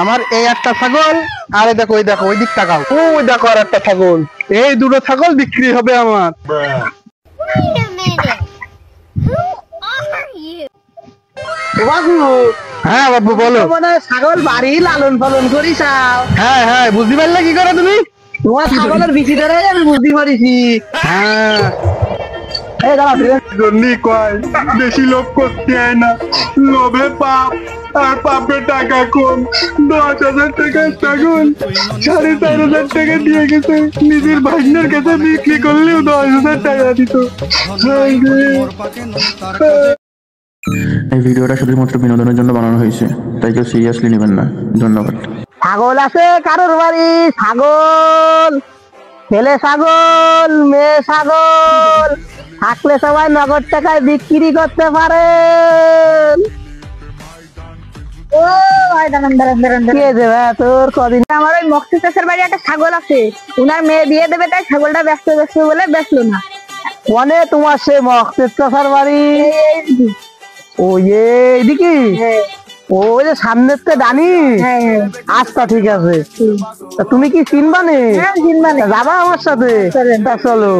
আমার এই একটা ছাগল, আরে দেখো ওই দেখো ওই দিক তাকাও, ওই দেখো আর একটা ছাগল। এই দুটো ছাগল বিক্রি হবে আমার। বাবু, হ্যাঁ বাবু বলো। মানে ছাগল বাড়ি লালন পালন করিস? হ্যাঁ হ্যাঁ, বুঝতে পারলে কি করে তুমি? তোমার ছাগলের বিচি ধরে আমি বুঝতে পারিছি। হ্যাঁ, এই দাঁড়া, জন্যই কয় বেশি লোভ করতে হয় না, লোভে পাপ, আর পাপে টাকা কম। 10,000 টাকার ছাগল 4,500 টাকা দিয়ে গেছে, নিজের ভাগ্নের কাছে বিক্রি করলেও 10,000 টাকা দিত। এই ভিডিওটা শুধুমাত্র বিনোদনের জন্য বানানো হয়েছে, তাই কেউ সিরিয়াসলি নেবেন না। ধন্যবাদ। ছাগল আছে কারোর বাড়ি? ছাগল, ছেলে ছাগল, মেয়ে ছাগল থাকলে সবাই নগদ টাকায় বিক্রি করতে পারেন। ও ভাই দাঁড়ান দাঁড়ান দাঁড়ান কে দেবে তোর কদিন? আমার ওই মক্সি চাষের বাড়ি একটা ছাগল আছে, উনার মেয়ে বিয়ে দেবে, তাই ছাগলটা ব্যস্ত ব্যস্ত বলে বেচলো না। মানে তোমার সে মক্সের চাষার বাড়ি ওই এইদিকে? ওই যে সামনের তো ডানি। আচ্ছা ঠিক আছে, তা তুমি কি চিনবানে? যাবা আমার সাথে? তা চলো।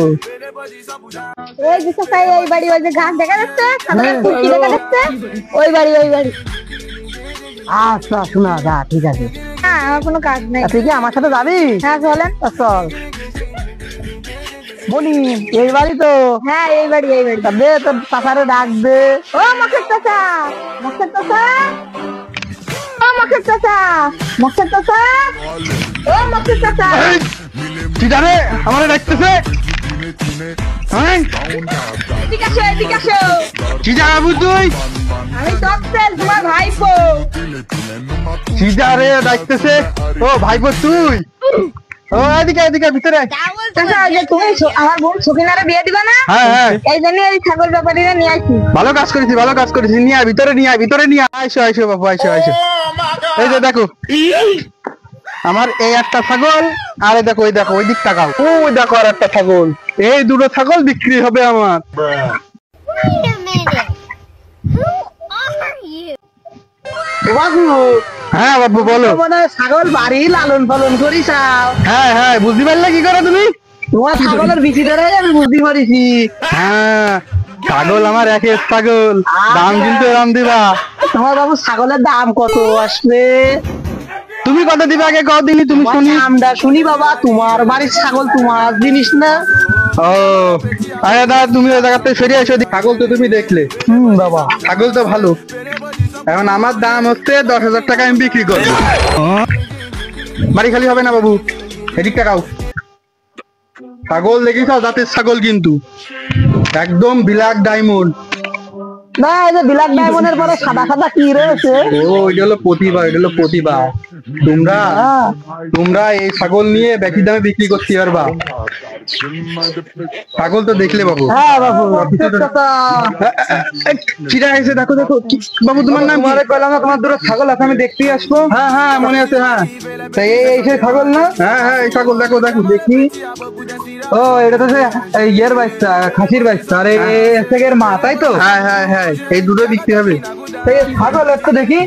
ওই যে চাচা, এই বাড়ি, ওই যে ঘাস দেখা যাচ্ছে, ছাগলের কুর্তি দেখা যাচ্ছে, ওই বাড়ি ওই বাড়ি। আচ্ছা শোনা যা, ঠিক আছে। হ্যাঁ, আমার কোনো কাজ নেই। তুই কি আমার সাথে যাবি? হ্যাঁ চলেন। তা চল। বলি এই বাড়ি তো? হ্যাঁ এই বাড়ি এই বাড়ি। তা দে তোর চাচারে ডাক দে। ও মক্সের চাচা, মক্সের চাচা, ও মক্সের চাচা, মক্সের চাচা, ও মক্সের চাচা। চিটারে আমারে ডাকতেছে। হ্যাঁ, এদিকে আসো এদিকে আসো। চিটা বাবু তুই? আমি টপসেল, তোমার ভাইপো। চিটারে ডাকতেছে। ও ভাইপো তুই? ও এদিকে এদিকে ভিতরে আয়। চাচা, ওই যে তুমি আমার বোন সকিনারে বিয়ে দিবা না, হ্যাঁ হ্যাঁ, এই জন্য এই ছাগল ব্যাপারীরা নিয়ে আসি। ভালো কাজ করেছি ভালো কাজ করেছি। নিয়ে আয় ভিতরে, নিয়ে আয় ভিতরে, নিয়ে আয়। আইসো আইসো বাবু, আইসো আইসো। এই যে দেখো আমার এই একটা ছাগল, আরে দেখো ওই দেখো ওই দিক তাকাও, ওই দেখো আর একটা ছাগল। এই দুটো ছাগল বিক্রি হবে আমার। বাবু, হ্যাঁ বাবু বলো। মানে ছাগল বাড়ি লালন পালন করিস? হ্যাঁ হ্যাঁ, বুঝতে পারলে কি করে তুমি? তোমার ছাগলের বিচি ধরে আমি বুঝতে পারিছি। হ্যাঁ, ছাগল আমার একের ছাগল, দাম কিন্তু এরম দিবা। তোমার বাবু ছাগলের দাম কত আসবে? তুমি কত দিবে আগে কত দিনই তুমি শুনি। দামটা শুনি বাবা, তোমার বাড়ির ছাগল তোমার জিনিস না? ও আরে দাদা, তুমি ওই জায়গাতে সরে এসো। ছাগল তো তুমি দেখলে, বাবা ছাগল তো ভালো। এখন আমার দাম হচ্ছে 10,000 টাকা, আমি বিক্রি করবো। বাড়ি খালি হবে না বাবু, এদিক টাকাও। ছাগল দেখিস জাতের ছাগল কিন্তু একদম ব্ল্যাক ডায়মন্ড। না, এই যে ব্ল্যাক ডায়মন্ডের পরে সাদা সাদা কি রয়েছে? ও ওইটা হলো প্রতিভা, ওইটা হলো প্রতিভা। তোমরা তোমরা এই ছাগল নিয়ে বেশি দামে বিক্রি করতে পারবা। ছাগল তো দেখলে বাবু। হ্যাঁ বাবু, চিরা এসে দেখো দেখো বাবু, তোমার নাম? কইলাম না তোমার দুটো ছাগল আছে, আমি দেখতেই আসবো। হ্যাঁ হ্যাঁ মনে আছে। হ্যাঁ, এই সেই ছাগল না? হ্যাঁ হ্যাঁ, এই ছাগল দেখো দেখো দেখি। ও এটা তো সে ইয়ের বাচ্চা, খাসির বাচ্চা। আরে এর মা, তাই তো? হ্যাঁ হ্যাঁ হ্যাঁ, এই দুটো বিক্রি হবে। ছাগল একটু দেখি।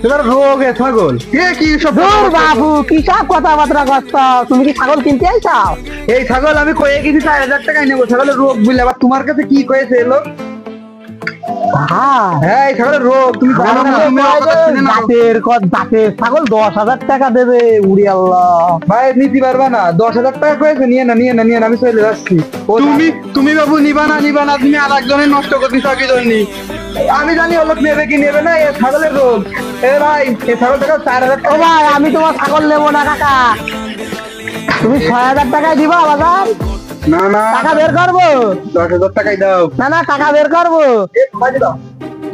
তোমার রোগ এ ছাগল কি সব? বাবু কি সব কথাবার্তা করছো? তুমি কি ছাগল কিনতে আইসাও? এই ছাগল আমি কয়ে গেছি 4,000 টাকায় নেবো। ছাগলের রোগ বুঝলে, আবার তোমার কাছে কি কয়েছে এলো? হ্যাঁ, এই ছাগলের রোগ তুমি জানো না? তুমি দাঁতের ছাগল 10,000 টাকা দেবে? উড়ি আল্লাহ ভাই, নিতে পারবা না? 10,000 টাকা কয়েছে। নিয়ে না নিয়ে না নিয়ে না, আমি চলে যাচ্ছি। তুমি বাবু নিবা না নিবা না, তুমি আর একজনের নষ্ট করতে থাকি জন্য। আমি জানি ও লোক নেবে কি নেবে না, এ ছাগলের রোগ। এ ভাই, এই ছাগল টাকা 4,000 ও ভাই, আমি তোমার ছাগল নেবো না কাকা। তুমি 6,000 টাকায় দিবা বাজার? না না, টাকা বের করবো। 10,000 টাকাই দাও। না না, টাকা বের করবো।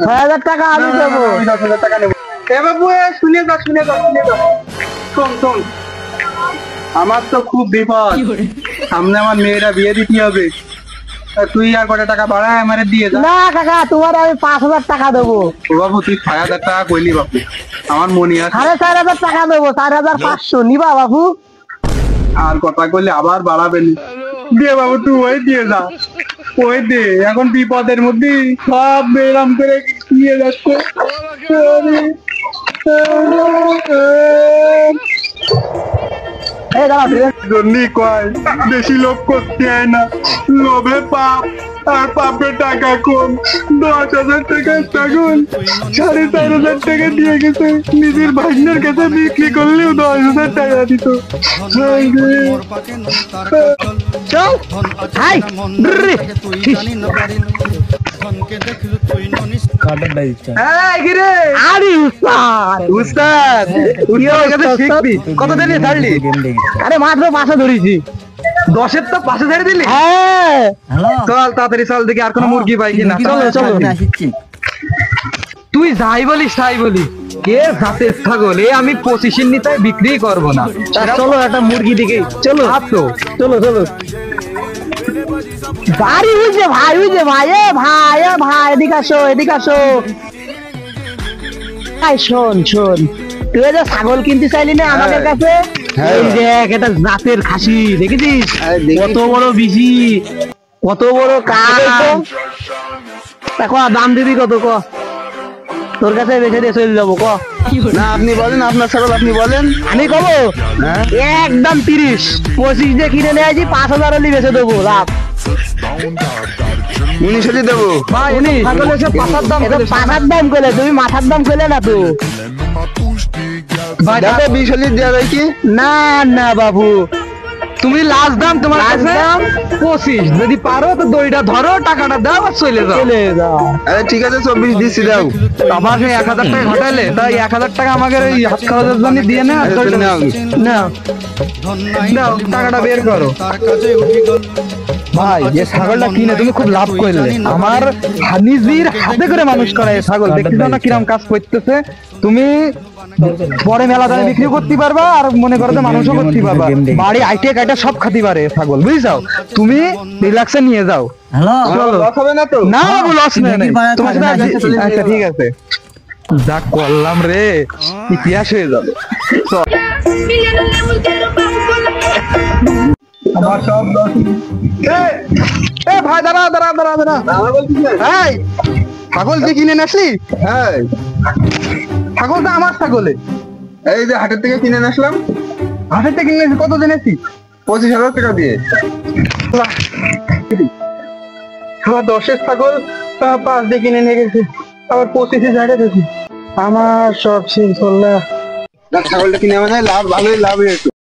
6,000 টাকা আমি দেবো। 10,000 টাকা নেবো। এ বাবু, শুনে যাও শুনে যাও শুনে যাও। শোন শোন, আমার তো খুব বিপদ। সামনে আমার মেয়েরা বিয়ে দিতে হবে। তুই আর কত টাকা বাড়ায় আমারে দিয়ে যা। না কাকা, তোমার আমি 5,000 টাকা দেবো। ও বাবু, তুই 6,000 টাকা কইলি বাবু, আমার মনে আছে। 4,500 টাকা দেবো। 4,500 নিবা বাবু? আর কথা কইলে আবার বাড়াবেন। দিয়ে বাবু, তুই ওই দিয়ে যা, ওই দে। এখন বিপদের মধ্যে সব বেরাম করে নিয়ে যাচ্ছে। এই দাঁড়া জন্যই কয় বেশি লোভ করতে হয় না, লোভে পাপ আর পাপে টাকা কম। 10,000 টাকার ছাগল 4,500 টাকা দিয়ে গেছে, নিজের ভাগ্নের কাছে বিক্রি করলেও 10,000 টাকা দিত। চল হাই আরে উস্তাদ উস্তাদ উস্তাদের কাছে শিখবি, কত দিনে ছাড়লি? আরে মাত্র 500 ধরেছি। 10-এর তো 500 ছেড়ে দিলি? হ্যাঁ চল তাড়াতাড়ি চল, দেখি আর কোনো মুরগি পাই কিনা। চলো চলো তুই যাই বলিস তাই বলি, এ জাতের ছাগল, এ আমি 25-এর নিতায় বিক্রি করবো না। চলো একটা মুরগি দিকে চলো আসো চলো চলো বাড়ি হয়েছে ভাই, হয়েছে ভাই, এ ভাই, এ ভাই, এদিকে আসো এদিকে আসো। ভাই শোন শোন, তুই যে ছাগল কিনতে চাইলি না আমাদের কাছে, এই দেখ এটা জাতের খাসি, দেখেছিস কত বড় বিশি, কত বড় কান। দেখো দাম দিবি কত ক, তোর কাছে বেঁচে দিয়ে চলে যাবো ক। না আপনি বলেন, আপনার ছাগল আপনি বলেন। আমি কব একদম 30, 25 দিয়ে কিনে নিয়ে আসি, 5,000 হলে বেঁচে দেবো লাভ। 19 দেবো ভাই ছাগল এসে পাঁচার দাম, পাঁচার দাম করলে তুমি মাথার দাম করলে না তো। ভাই দেখো 20 দেওয়া যায় কি? না না বাবু, তুমি লাস্ট দাম তোমার লাস্ট কাছে দাম 25, যদি পারো তো দড়িটা ধরো, টাকাটা দাও আর চলে যাও। চলে যাও। আরে ঠিক আছে 24 দিচ্ছি, দাও। আমার সেই 1,000 টাকা ঘটাইলে, তাই 1,000 টাকা আমাকে ওই হাত খরচের জন্য দিয়ে না, দাও টাকাটা বের করো। ভাই এই ছাগলটা কিনে তুমি খুব লাভ করলে, আমার নিজের হাতে করে মানুষ করা এই ছাগল, দেখতে দাও না কিরম কাজ করতেছে। তুমি পরে মেলা দামে বিক্রি করতে পারবা, আর মনে করো যে মানুষও করতে পারবা, বাড়ি আইটে কাইটা সব খাতে পারে ছাগল, বুঝছাও? তুমি রিল্যাক্সে নিয়ে যাও। চলো। না বাবু লস নেই, তোমার সাথে আচ্ছা ঠিক আছে, যা করলাম রে, ইতিহাস হয়ে যাবে। চল। আমার সব এ ভাই দাঁড়া দাঁড়া দাঁড়া দাঁড়া, এই ছাগল তুই কিনে আসলি? হ্যাঁ ছাগলটা আমার ছাগলে, এই যে হাটের থেকে কিনে আসলাম। হাটের থেকে কিনে কত জেনেছি? 25,000 টাকা দিয়ে। আমার 10-এর ছাগল 5 দিয়ে কিনে নিয়ে গেছে, আবার 25-এ ঝাড়ে দিয়েছি। আমার সব শেষ হল। ছাগলটা কিনে মানে লাভ, ভালোই লাভ হয়েছে।